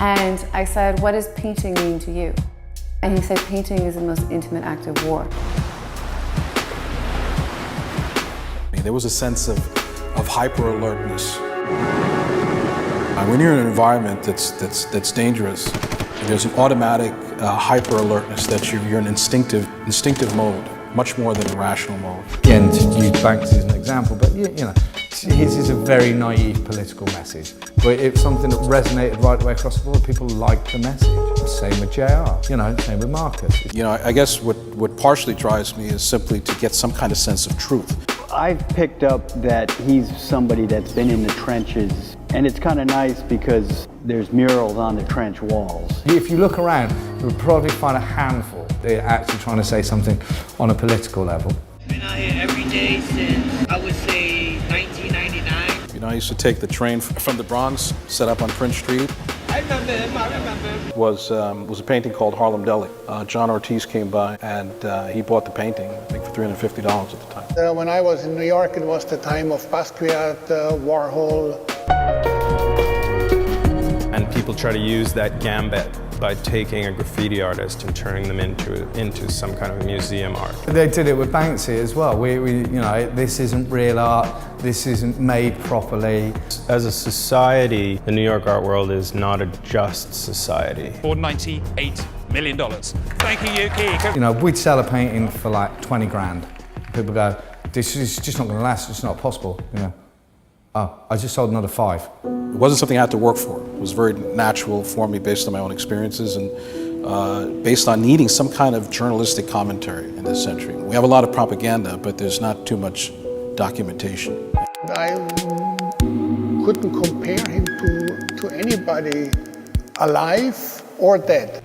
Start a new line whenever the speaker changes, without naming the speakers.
And I said, what does painting mean to you? And he said, painting is the most intimate act of war.
There was a sense of hyper-alertness. When you're in an environment that's dangerous, there's an automatic hyper-alertness that you're in instinctive mode, much more than a rational mode.
Again, to use Banks as an example, but you know, his is a very naive political message. But it's something that resonated right the way across the board. People liked the message. Same with JR, you know, same with Marcus.
You know, I guess what partially drives me is simply to get some kind of sense of truth.
I've picked up that he's somebody that's been in the trenches, and it's kind of nice because there's murals on the trench walls.
If you look around, you'll probably find a handful that are actually trying to say something on a political level.
Been out here every day since, I would say, 1999.
You know, I used to take the train from the Bronx, set up on Prince Street.
I remember him.
Was a painting called Harlem Deli. John Ortiz came by and he bought the painting, I think for $350 at the time.
When I was in New York, it was the time of Basquiat, Warhol.
And people try to use that gambit by taking a graffiti artist and turning them into some kind of museum art.
They did it with Banksy as well. We you know, this isn't real art, this isn't made properly.
As a society, the New York art world is not a just society.
For $98 million. Thank you, Yuki.
You know, we'd sell a painting for like 20 grand. People go, this is just not going to last, it's not possible. You know, oh, I just sold another 5.
It wasn't something I had to work for. It was very natural for me based on my own experiences and based on needing some kind of journalistic commentary in this century. We have a lot of propaganda, but there's not too much documentation.
I couldn't compare him to anybody alive or dead.